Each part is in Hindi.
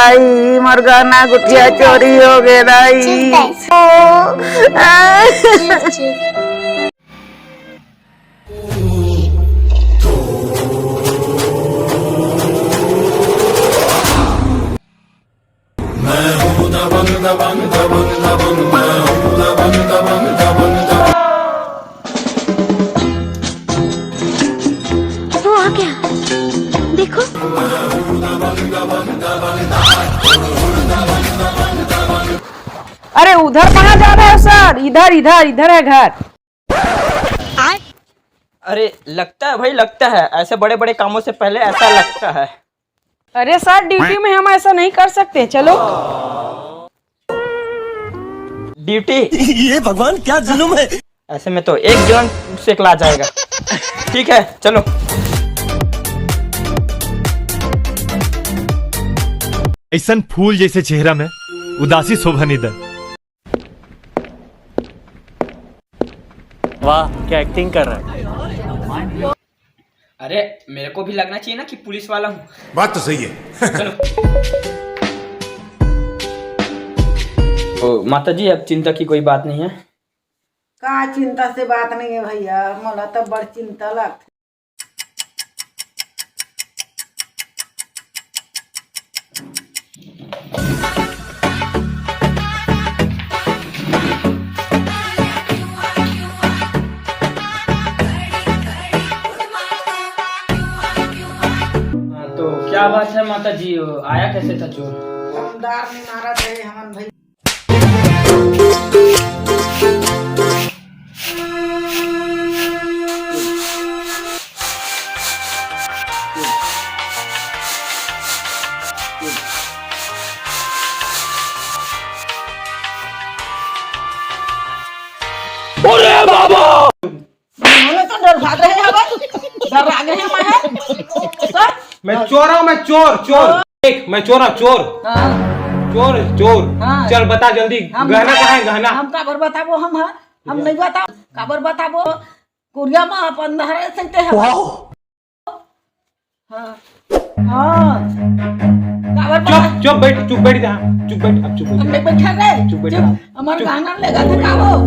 दाई, मोर गहना गुठिया चोरी हो गए दाई। वो आ गया, देखो। अरे उधर कहाँ जा रहे हो सर? इधर इधर इधर है घर। अरे लगता है भाई, लगता है ऐसे बड़े बड़े कामों से पहले ऐसा लगता है। अरे सर ड्यूटी में हम ऐसा नहीं कर सकते, चलो। ड्यूटी? ये भगवान क्या जुल्म है। ऐसे में तो एक जन सेकला जाएगा। ठीक है चलो। ऐसा फूल जैसे चेहरा में उदासी शोभा नहीं दे। वाह क्या एक्टिंग कर रहा है। अरे मेरे को भी लगना चाहिए ना कि पुलिस वाला हूँ। बात तो सही है। चलो। ओ, माता जी अब चिंता की कोई बात नहीं है। का चिंता से बात नहीं है भैया, मला तो बड़ चिंता लगती। तो क्या बात है माता जी, आया कैसे था चोर? हमदार ने मारा थे हमन भाई। अरे बाबा! तो डर भाग रहे हैं, डर भाग रहे हैं। सर मैं चोर हूँ, मैं चोर चोर। देख मैं चोर हूँ, चोर चोर चोर। चल बता जल्दी, गहना कहाँ है गहना? हम काबर बताबो, हम नहीं बताओ काबर बताबो। कुरिया में अपन धरे सकते हैं। चुप चुप बैठ, चुप बैठ जा, चुप बैठ, अब चुप बैठ। हम नहीं बैठा रहे, चुप बैठ। हमारे गहना लेगा था का वो,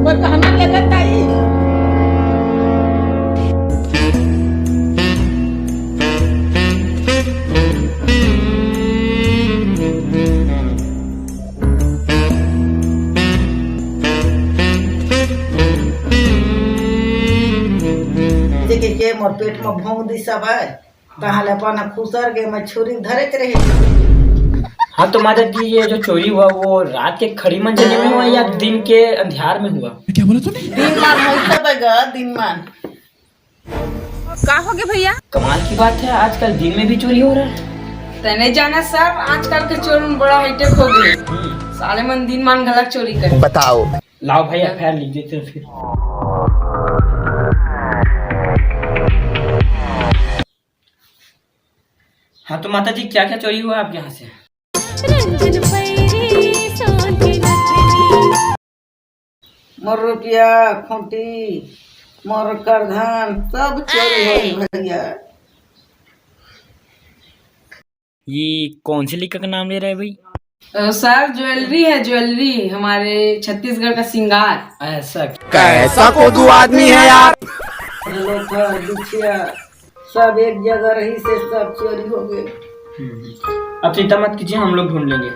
वो गहना लेगा ताई। के मोर पेट में भोंग दी सब है, कहाँ ले अपन खुसर के मैं छुरी धरे के रही। हाँ तो माता जी ये जो चोरी हुआ वो रात के खड़ी मंजरी में हुआ या दिन के अंधियार में हुआ? क्या बोला तूने? दिन मान होता बगा, दिन मान। का हो गया भैया? कमाल की बात है, आजकल दिन में भी चोरी हो रहा है। तने जाना सर, आजकल के चोर में बड़ा हाईटेक हो गए। साले मन दिन मान गलत चोरी करे। बताओ। लाओ भाई एफआईआर लीजिए तो फिर। हाँ तो माता जी क्या क्या चोरी हुआ आपके यहाँ से? मोर रुपया खूंटी, मोर करधन सब चोरी हो भैया। ये कौन से लेखक का नाम ले रहे हैं भाई? सर ज्वेलरी है, ज्वेलरी हमारे छत्तीसगढ़ का श्रृंगार। ऐसा कैसा को दो आदमी है यार। लोथा बिछिया सब एक जगह रही से सब चोरी हो गए। अब चिंता मत कीजिए, हम लोग ढूंढ लेंगे।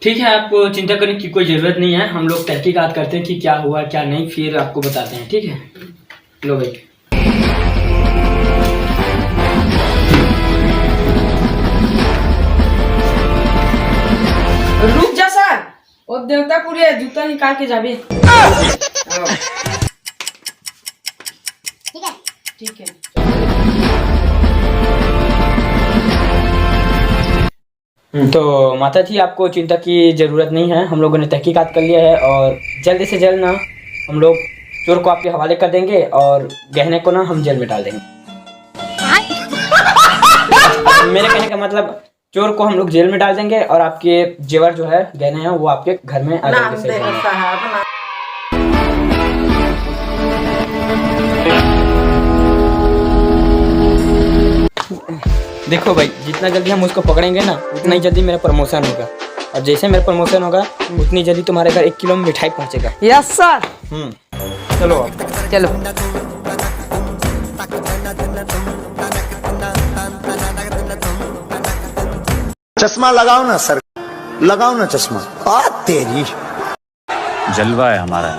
ठीक है, आपको चिंता करने की कोई जरूरत नहीं है। हम लोग तहकीकात करते हैं कि क्या हुआ क्या नहीं, फिर आपको बताते हैं। ठीक है, लो भाई। रुक जा सर, वो देवतापुरी है, जूता निकाल के जाबे। ठीक है। तो माता जी आपको चिंता की जरूरत नहीं है, हम लोगों ने तहकीकात कर लिया है और जल्द से जल्द ना हम लोग चोर को आपके हवाले कर देंगे और गहने को ना हम जेल में डाल देंगे। मेरे कहने का मतलब चोर को हम लोग जेल में डाल देंगे और आपके जेवर जो है गहने हैं वो आपके घर में आ जाएंगे। देखो भाई, जितना जल्दी हम उसको पकड़ेंगे ना उतना ही जल्दी मेरा प्रमोशन होगा, और जैसे मेरा प्रमोशन होगा उतनी जल्दी तुम्हारे घर 1 किलो मिठाई पहुंचेगा। Yes sir. चलो अब। चलो। चश्मा लगाओ ना सर, लगाओ ना चश्मा। तेरी जलवा है हमारा।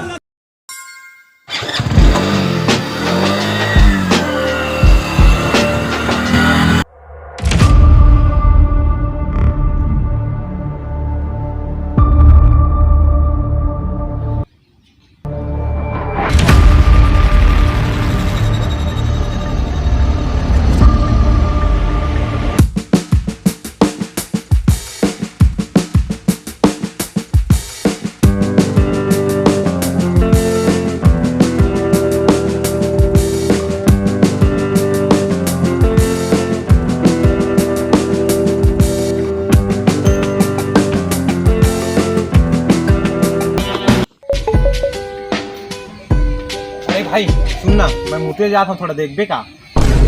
अरे भाई सुन ना, मैं मुते जाता हूँ, थोड़ा देख बेका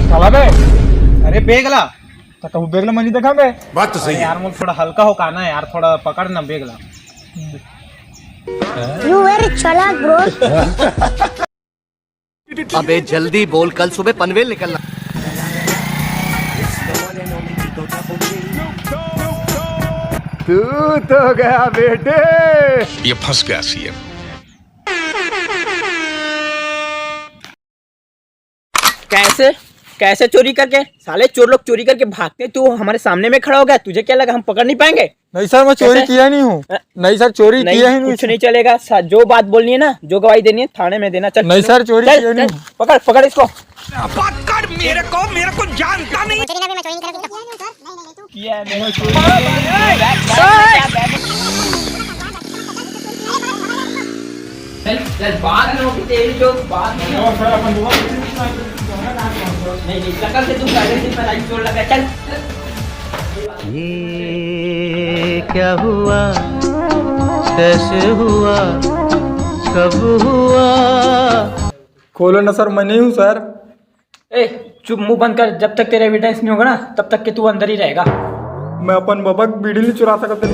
चला बे। अरे बेगला तो कहूँ बेगला मनी देखा बे। बात तो सही है यार, मुझे थोड़ा हल्का हो का ना यार, थोड़ा पकड़ ना बेगला। यू वेरी चालाक ब्रो। अबे जल्दी बोल, कल सुबह पनवेल निकलना। तू तो गया बेटे। ये फंस गया सीएम। कैसे कैसे चोरी करके? साले चोर लोग चोरी करके भागते, तू हमारे सामने में खड़ा हो गया, तुझे क्या लगा हम पकड़ नहीं पाएंगे? नहीं सर, मैं चोरी किया नहीं हूँ। नहीं सर, चोरी किया ही नहीं। कुछ नहीं चलेगा, जो बात बोलनी है ना, जो गवाही देनी है थाने में देना। चल। नहीं सर, चोरी किया नहीं। पकड़ पकड़ इसको। मेरे को जानता नहीं। किया है चल बात में होगी तेरी, जो बात नहीं शकल से तू पहले से पहले चोर लगा। चल। ये क्या हुआ, कैसे हुआ, कब हुआ? खोलो ना सर, मैं नहीं हूँ सर। ए चुप, मुंह बंद कर। जब तक तेरा एविडेंस नहीं होगा ना तब तक के तू अंदर ही रहेगा। मैं अपन बाबा बीड़ी नहीं चुरा सकता तो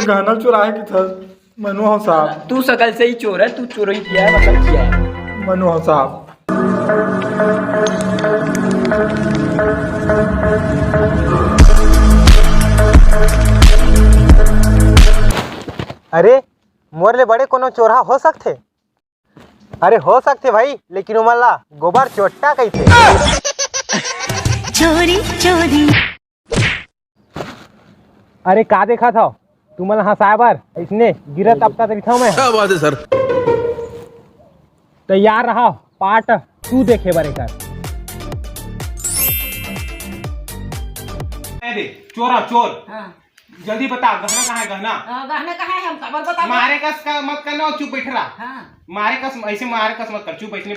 गहना चुराए की था। मनु हो साहब। तू शकल से ही चोर है, तू चोरी किया है, मतलब किया है। मनु हो साहब। अरे मोर ले बड़े कोनो चोरा हो सकते? अरे हो सकते भाई, लेकिन उमला गोबर चोट्टा कैसे? चोरी चोरी। अरे का देखा था तुम्हारा हंसाए बार इसने गिरत अब तक था मैं। क्या बात है सर। तैयार रहा, पार्ट 2 देखे बारे का। अरे चोरा चोर, हाँ। जल्दी बता, गहना कहाँ है? गहना गहने कहाँ है, हम खबर बता। मारे कस का मत करना, चुप बैठ रहा। हाँ। मारे कस ऐसे मारे कस मत कर, चुप बैठने।